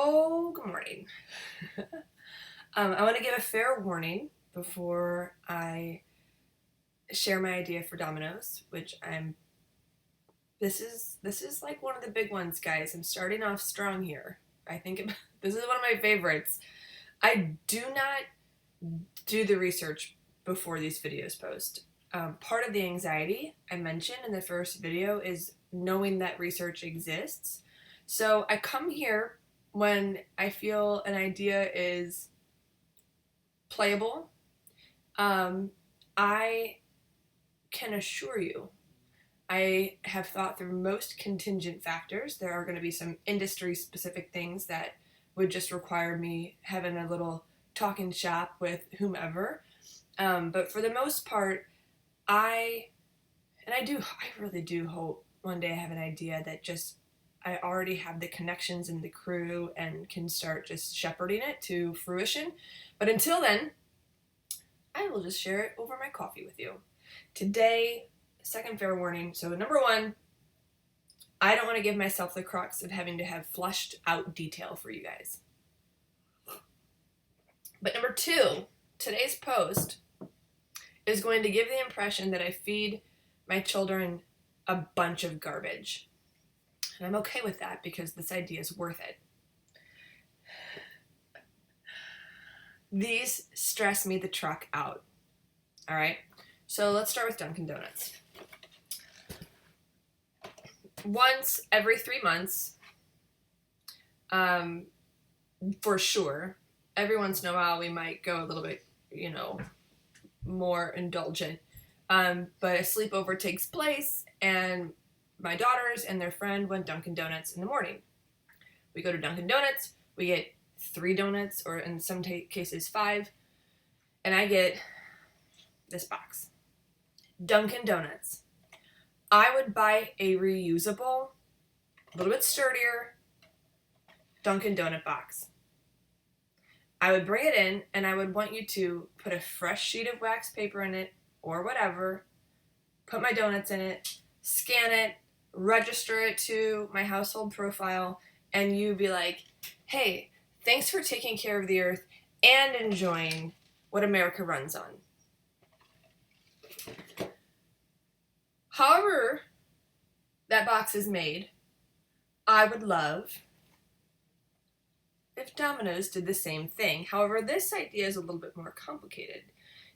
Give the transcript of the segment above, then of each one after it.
So, good morning. I want to give a fair warning before I share my idea for Domino's, which this is like one of the big ones, guys. I'm starting off strong here. This is one of my favorites. I do not do the research before these videos post. Part of the anxiety I mentioned in the first video is knowing that research exists. So I come here when I feel an idea is playable. I can assure you, I have thought through most contingent factors. There are going to be some industry specific things that would just require me having a little talking shop with whomever. But for the most part, I really do hope one day I have an idea that just I already have the connections and the crew and can start just shepherding it to fruition. But until then, I will just share it over my coffee with you. Today, second fair warning. So number one, I don't want to give myself the crux of having to have flushed out detail for you guys. But number two, today's post is going to give the impression that I feed my children a bunch of garbage. And I'm okay with that because this idea is worth it. These stress me the truck out. All right, so let's start with Dunkin' Donuts. Once every 3 months, for sure, every once in a while we might go a little bit, more indulgent. But a sleepover takes place, and my daughters and their friend went Dunkin' Donuts in the morning. We go to Dunkin' Donuts, we get 3 donuts, or in some cases 5, and I get this box. Dunkin' Donuts. I would buy a reusable, a little bit sturdier Dunkin' Donut box. I would bring it in, and I would want you to put a fresh sheet of wax paper in it, or whatever, put my donuts in it, scan it, register it to my household profile, and you be like, hey, thanks for taking care of the earth and enjoying what America runs on. However that box is made, I would love if Domino's did the same thing. However, this idea is a little bit more complicated.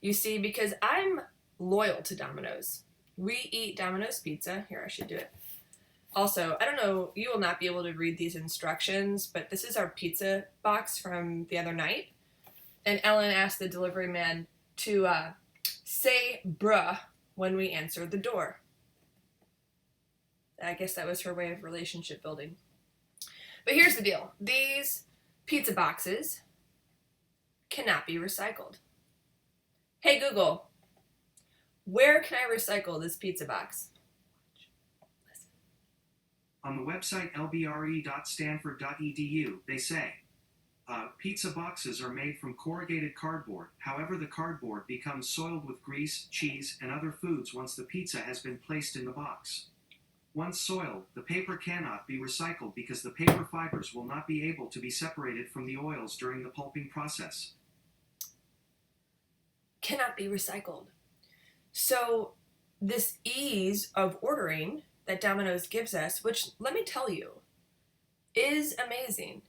You see, because I'm loyal to Domino's. We eat Domino's pizza. Here, I should do it. Also, I don't know, you will not be able to read these instructions, but this is our pizza box from the other night. And Ellen asked the delivery man to say bruh when we answered the door. I guess that was her way of relationship building. But here's the deal. These pizza boxes cannot be recycled. Hey Google, where can I recycle this pizza box? On the website lbre.stanford.edu, they say, pizza boxes are made from corrugated cardboard. However, the cardboard becomes soiled with grease, cheese, and other foods once the pizza has been placed in the box. Once soiled, the paper cannot be recycled because the paper fibers will not be able to be separated from the oils during the pulping process. Cannot be recycled. So this ease of ordering that Domino's gives us, which let me tell you, is amazing.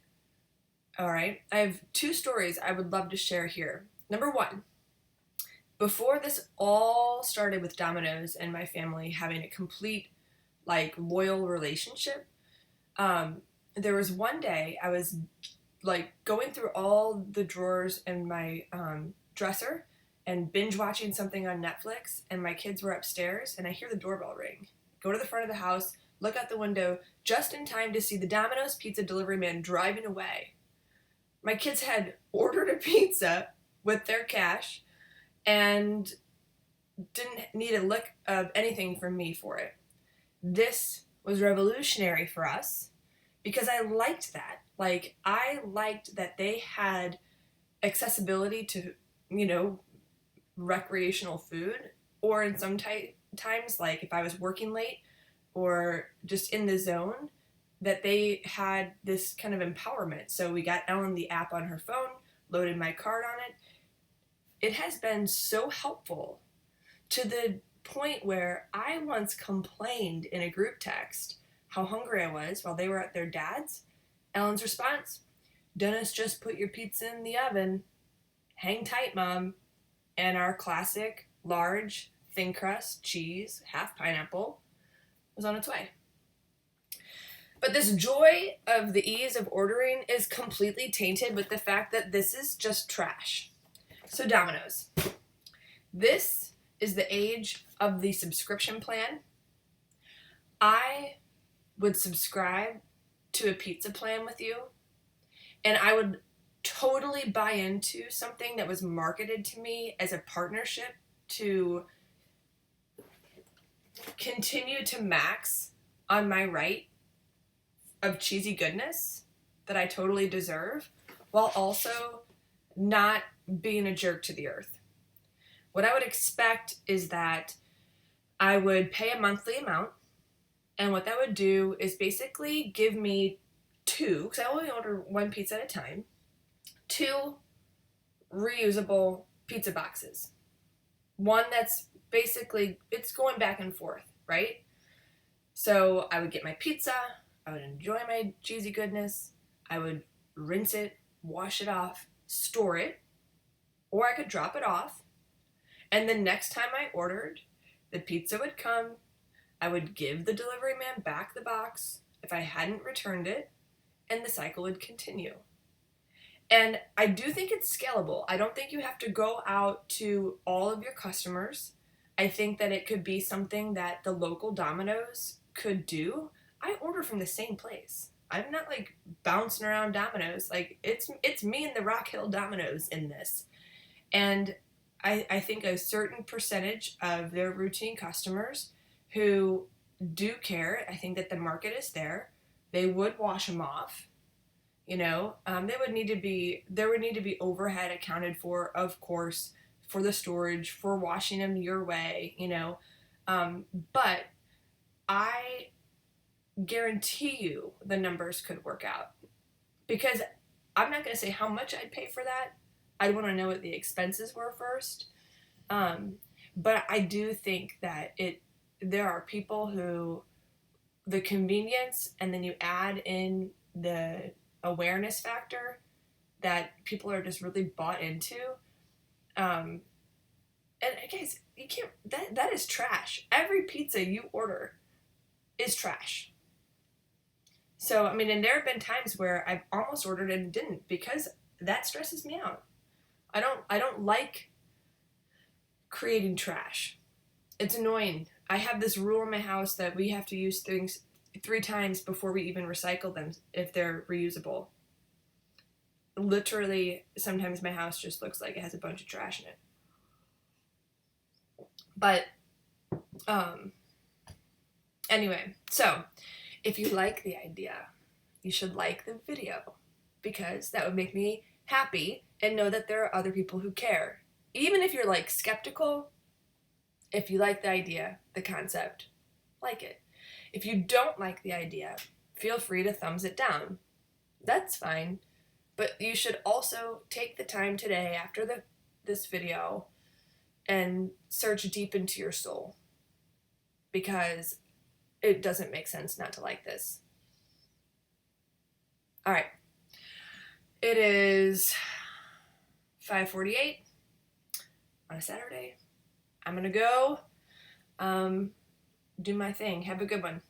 All right, I have 2 stories I would love to share here. Number 1, before this all started with Domino's and my family having a complete, loyal relationship, there was one day I was, going through all the drawers in my dresser and binge watching something on Netflix, and my kids were upstairs, and I hear the doorbell ring. Go to the front of the house, look out the window, just in time to see the Domino's pizza delivery man driving away. My kids had ordered a pizza with their cash and didn't need a lick of anything from me for it. This was revolutionary for us because I liked that. I liked that they had accessibility to, recreational food, or in some times, if I was working late or just in the zone, that they had this kind of empowerment. So we got Ellen the app on her phone, loaded my card on it. It has been so helpful to the point where I once complained in a group text how hungry I was while they were at their dad's. Ellen's response, Dennis just put your pizza in the oven. Hang tight, Mom. And our classic, large, thin crust, cheese, half pineapple was on its way. But this joy of the ease of ordering is completely tainted with the fact that this is just trash. So Domino's. This is the age of the subscription plan. I would subscribe to a pizza plan with you, and I would totally buy into something that was marketed to me as a partnership to continue to max on my right of cheesy goodness that I totally deserve, while also not being a jerk to the earth. What I would expect is that I would pay a monthly amount, and what that would do is basically give me two, because I only order one pizza at a time, two reusable pizza boxes. One that's basically, it's going back and forth, right? So I would get my pizza, I would enjoy my cheesy goodness, I would rinse it, wash it off, store it, or I could drop it off, and the next time I ordered, the pizza would come, I would give the delivery man back the box if I hadn't returned it, and the cycle would continue. And I do think it's scalable. I don't think you have to go out to all of your customers. I think that it could be something that the local Domino's could do. I order from the same place. I'm not like bouncing around Domino's. Like it's me and the Rock Hill Domino's in this. And I think a certain percentage of their routine customers who do care, I think that the market is there. They would wash them off. There would need to be overhead accounted for, of course, for the storage, for washing them your way, but I guarantee you the numbers could work out, because I'm not going to say how much I'd pay for that. I'd want to know what the expenses were first. But I do think that there are people who the convenience, and then you add in the awareness factor that people are just really bought into. And guys, you can't, that is trash. Every pizza you order is trash. So, and there have been times where I've almost ordered and didn't, because that stresses me out. I don't like creating trash. It's annoying. I have this rule in my house that we have to use things 3 times before we even recycle them if they're reusable. Literally, sometimes my house just looks like it has a bunch of trash in it. But, anyway, so if you like the idea, you should like the video, because that would make me happy and know that there are other people who care. Even if you're skeptical, if you like the idea, the concept, like it. If you don't like the idea, feel free to thumbs it down. That's fine. But you should also take the time today after this video and search deep into your soul, because it doesn't make sense not to like this. All right. It is 5:48 on a Saturday. I'm going to go do my thing. Have a good one.